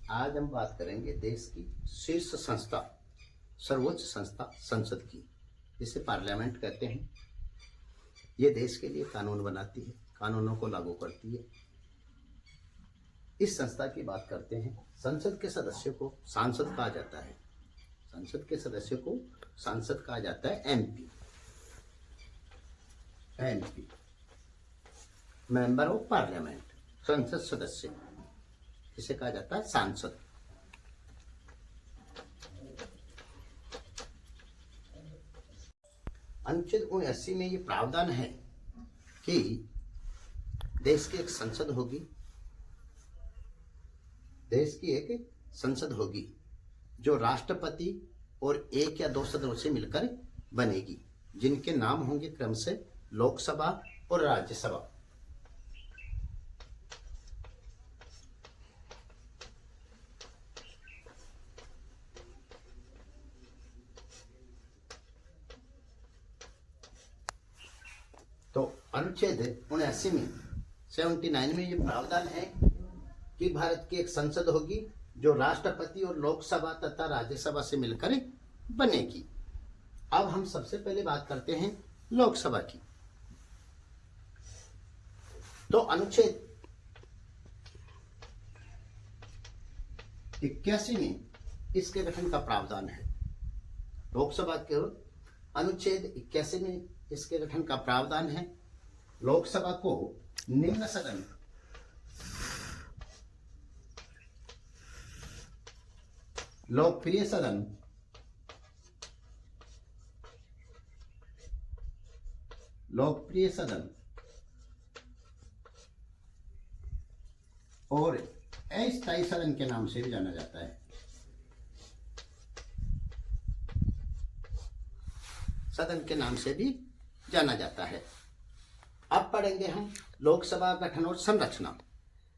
आज हम बात करेंगे देश की शीर्ष संस्था, सर्वोच्च संस्था संसद की, जिसे पार्लियामेंट कहते हैं। ये देश के लिए कानून बनाती है, कानूनों को लागू करती है। इस संस्था की बात करते हैं। संसद के सदस्य को सांसद कहा जाता है। संसद के सदस्य को सांसद कहा जाता है। एमपी, मेंबर ऑफ पार्लियामेंट, संसद सदस्य, इसे कहा जाता है सांसद। अनुच्छेद 79 में ये प्रावधान है कि देश की एक संसद होगी, देश की एक संसद होगी जो राष्ट्रपति और एक या दो सदस्यों से मिलकर बनेगी, जिनके नाम होंगे क्रम से लोकसभा और राज्यसभा। तो अनुच्छेद 79 में 79 में ये प्रावधान है कि भारत की एक संसद होगी जो राष्ट्रपति और लोकसभा तथा राज्यसभा से मिलकर बनेगी। अब हम सबसे पहले बात करते हैं लोकसभा की। तो अनुच्छेद 81 में इसके गठन का प्रावधान है। लोकसभा के अनुच्छेद 81 में इसके गठन का प्रावधान है। लोकसभा को निम्न सदन, लोकप्रिय सदन, लोकप्रिय सदन और अस्थायी सदन के नाम से भी जाना जाता है। सदन के नाम से भी जाना जाता है। अब पढ़ेंगे हम लोकसभा गठन और संरचना।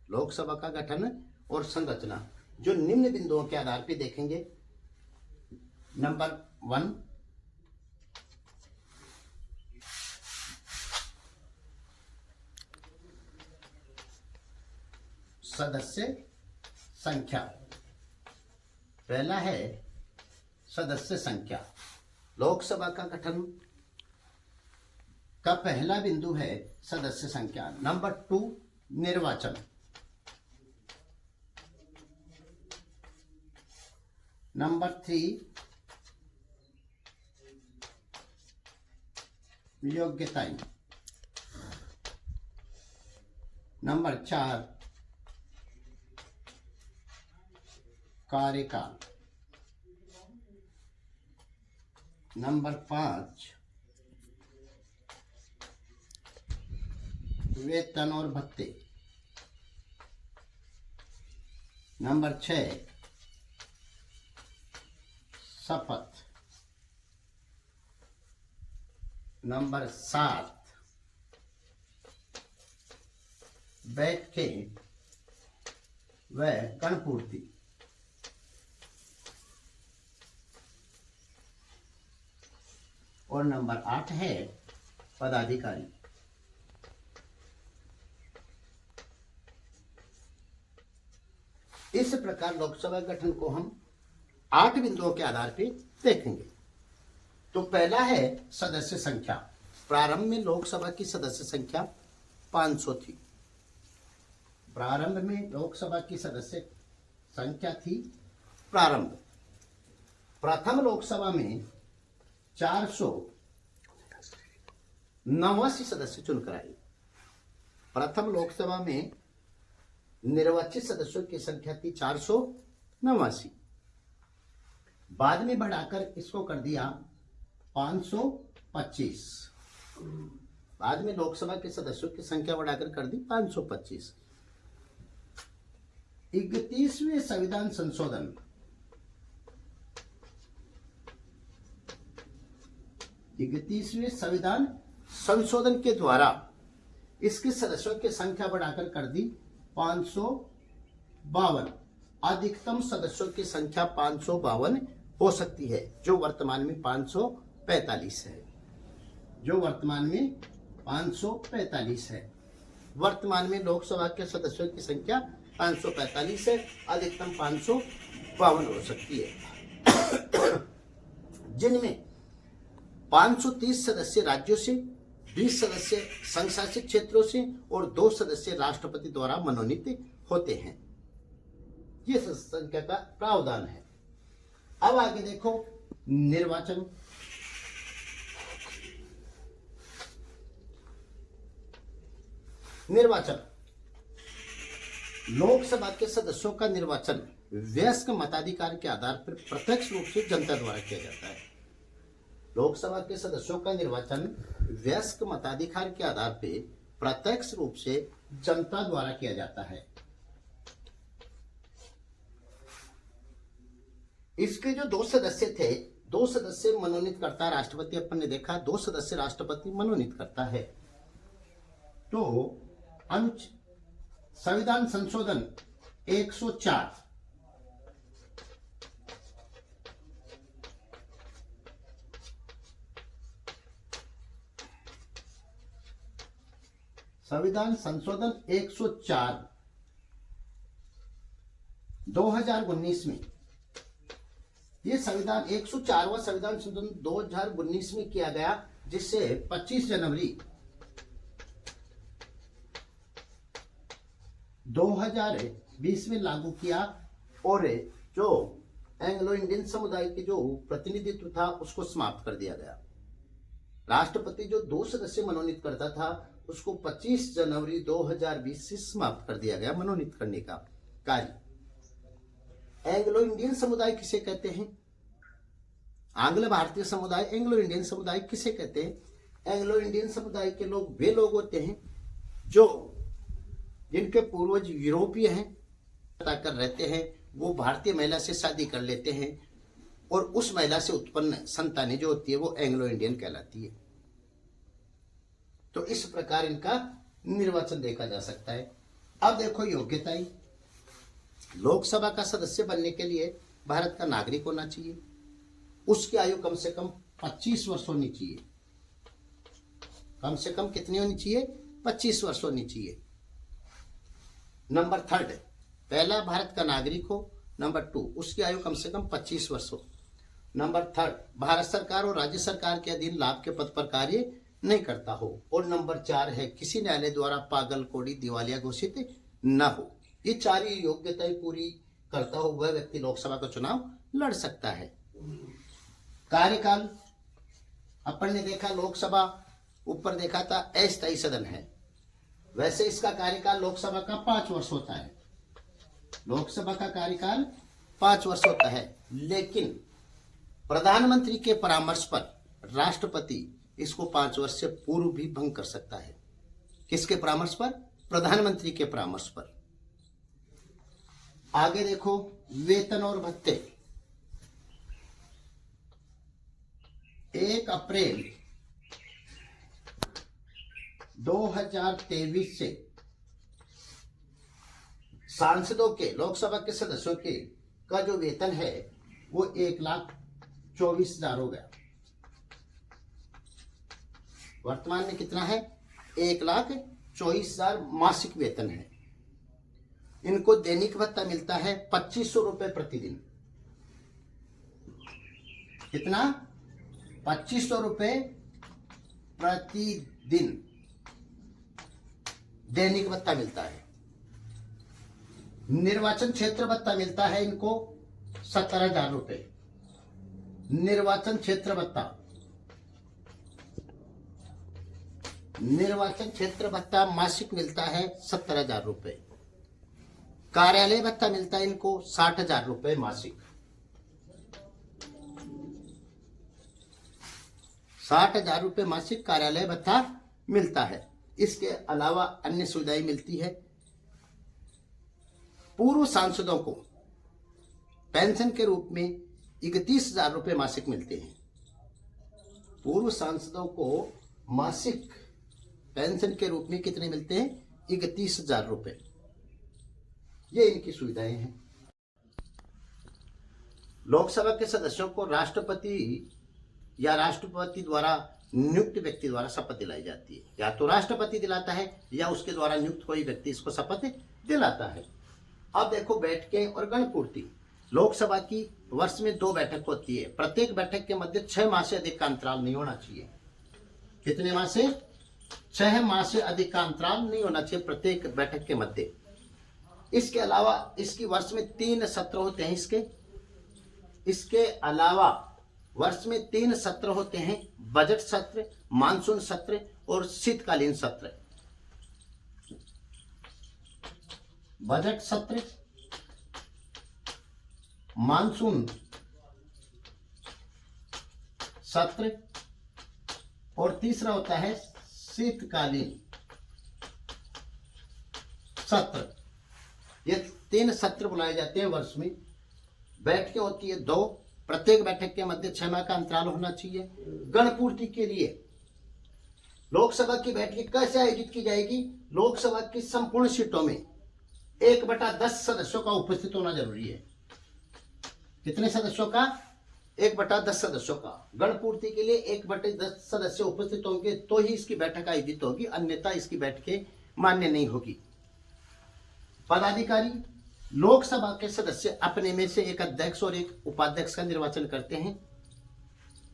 लोकसभा का गठन और संरचना जो निम्न बिंदुओं के आधार पर देखेंगे। नंबर 1, सदस्य संख्या। पहला है सदस्य संख्या। लोकसभा का गठन का पहला बिंदु है सदस्य संख्या। नंबर 2, निर्वाचन। नंबर 3, योग्यताएं। नंबर 4, कार्यकाल। नंबर 5, वेतन और भत्ते। नंबर 6, शपथ। नंबर 7, बैठकें व गणपूर्ति। और नंबर 8 है पदाधिकारी। इस प्रकार लोकसभा गठन को हम 8 बिंदुओं के आधार पर देखेंगे। तो पहला है सदस्य संख्या। प्रारंभ में लोकसभा की सदस्य संख्या 500 थी। प्रारंभ में लोकसभा की सदस्य संख्या थी। प्रथम लोकसभा में 489 सदस्य चुनकर आए। प्रथम लोकसभा में निर्वाचित सदस्यों की संख्या थी 489। बाद में बढ़ाकर इसको कर दिया 525। बाद में लोकसभा के सदस्यों की संख्या बढ़ाकर कर दी 525। 31वें संविधान संशोधन, 31वें संविधान संशोधन के द्वारा इसके सदस्यों की संख्या बढ़ाकर कर दी 552। अधिकतम सदस्यों की संख्या 552 हो सकती है, जो वर्तमान में 545 है। जो वर्तमान में 545 है। वर्तमान में लोकसभा के सदस्यों की संख्या 545 है, अधिकतम 552 हो सकती है, जिनमें 530 सदस्य राज्यों से, 20 सदस्य संघ शासित क्षेत्रों से और 2 सदस्य राष्ट्रपति द्वारा मनोनीत होते हैं। ये संख्या का प्रावधान है। अब आगे देखो निर्वाचन। निर्वाचन, लोकसभा के सदस्यों का निर्वाचन वयस्क मताधिकार के आधार पर प्रत्यक्ष रूप से जनता द्वारा किया जाता है। लोकसभा के सदस्यों का निर्वाचन वयस्क मताधिकार के आधार पर प्रत्यक्ष रूप से जनता द्वारा किया जाता है। इसके जो 2 सदस्य थे, 2 सदस्य मनोनीत करता राष्ट्रपति, अपन ने देखा 2 सदस्य राष्ट्रपति मनोनीत करता है। तो संविधान संशोधन 104 संविधान संशोधन 104 2019 में, ये संविधान 104वां संविधान संशोधन 2019 में किया गया, जिससे 25 जनवरी 2020 में लागू किया और जो एंग्लो इंडियन समुदाय के जो प्रतिनिधित्व था उसको समाप्त कर दिया गया। राष्ट्रपति जो 2 सदस्य मनोनीत करता था उसको 25 जनवरी 2020 से समाप्त कर दिया गया मनोनीत करने का कार्य। एंग्लो इंडियन समुदाय किसे कहते हैं? आंग्ल भारतीय समुदाय एंग्लो इंडियन समुदाय किसे कहते हैं? एंग्लो इंडियन समुदाय के लोग वे लोग होते हैं जो जिनके पूर्वज यूरोपीय हैं, कर रहते हैं, वो भारतीय महिला से शादी कर लेते हैं और उस महिला से उत्पन्न संतानें जो होती है वो एंग्लो इंडियन कहलाती है। तो इस प्रकार इनका निर्वाचन देखा जा सकता है। अब देखो योग्यताएं। लोकसभा का सदस्य बनने के लिए भारत का नागरिक होना चाहिए, उसकी आयु कम से कम 25 वर्ष होनी चाहिए। कम से कम कितनी होनी चाहिए? 25 वर्ष होनी चाहिए। नंबर 3, पहला भारत का नागरिक हो। नंबर 2, उसकी आयु कम से कम 25 वर्ष हो। नंबर 3, भारत सरकार और राज्य सरकार के अधीन लाभ के पद पर कार्य नहीं करता हो। और नंबर 4 है किसी न्यायालय द्वारा पागल, कोड़ी, दिवालिया घोषित न हो। ये 4 योग्यताएं पूरी करता हो वह व्यक्ति लोकसभा का चुनाव लड़ सकता है। कार्यकाल, अपन ने देखा लोकसभा ऊपर देखा था अस्थायी सदन है, वैसे इसका कार्यकाल लोकसभा का 5 वर्ष होता है। लोकसभा का कार्यकाल 5 वर्ष होता है, लेकिन प्रधानमंत्री के परामर्श पर राष्ट्रपति इसको 5 वर्ष से पूर्व भी भंग कर सकता है। किसके परामर्श पर? प्रधानमंत्री के परामर्श पर। आगे देखो वेतन और भत्ते। 1 अप्रैल 2023 से सांसदों के, लोकसभा के सदस्यों के का जो वेतन है वो 1,24,000 हो गया। वर्तमान में कितना है? 1,24,000 मासिक वेतन है। इनको दैनिक भत्ता मिलता है 2500 रुपए प्रतिदिन। कितना? 2500 रुपए प्रतिदिन दैनिक भत्ता मिलता है। निर्वाचन क्षेत्र भत्ता मिलता है इनको 17,000 रुपए। निर्वाचन क्षेत्र भत्ता, निर्वाचन क्षेत्र भत्ता मासिक मिलता है 17,000 रुपए। कार्यालय भत्ता मिलता है इनको 60,000 रुपए मासिक। 60,000 रुपए मासिक कार्यालय भत्ता मिलता है। इसके अलावा अन्य सुविधाएं मिलती है। पूर्व सांसदों को पेंशन के रूप में 31,000 रुपए मासिक मिलते हैं। पूर्व सांसदों को मासिक पेंशन के रूप में कितने मिलते हैं? 31,000 रुपए। ये इनकी सुविधाएं हैं। लोकसभा के सदस्यों को राष्ट्रपति या राष्ट्रपति द्वारा नियुक्त व्यक्ति द्वारा शपथ दिलाई जाती है। या तो राष्ट्रपति दिलाता है या उसके द्वारा नियुक्त कोई व्यक्ति इसको शपथ दिलाता है। अब देखो बैठकें और गणपूर्ति। लोकसभा की वर्ष में 2 बैठक होती है। प्रत्येक बैठक के मध्य 6 माह से अधिक का अंतराल नहीं होना चाहिए। कितने माह से? 6 माह से अधिक का अंतराल नहीं होना चाहिए प्रत्येक बैठक के मध्य। इसके अलावा इसकी वर्ष में 3 सत्र होते हैं। इसके अलावा वर्ष में 3 सत्र होते हैं, बजट सत्र, मानसून सत्र और शीतकालीन सत्र। बजट सत्र, मानसून सत्र और तीसरा होता है शीतकालीन सत्र। ये 3 सत्र बुलाए जाते हैं वर्ष में। बैठकें होती है 2, प्रत्येक बैठक के मध्य 6 माह का अंतराल होना चाहिए। गणपूर्ति के लिए लोकसभा की बैठक कैसे आयोजित की जाएगी? लोकसभा की संपूर्ण सीटों में 1/10 सदस्यों का उपस्थित होना जरूरी है। कितने सदस्यों का? 1/10 सदस्यों का। गणपूर्ति के लिए 1/10 सदस्य उपस्थित होंगे तो ही इसकी बैठक आयोजित होगी, अन्यथा इसकी बैठकें मान्य नहीं होगी। पदाधिकारी लोकसभा के सदस्य अपने में से एक अध्यक्ष और एक उपाध्यक्ष का निर्वाचन करते हैं।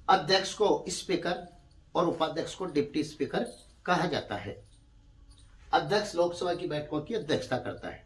अध्यक्ष को स्पीकर और उपाध्यक्ष को डिप्टी स्पीकर कहा जाता है। अध्यक्ष लोकसभा की बैठकों की अध्यक्षता करता है।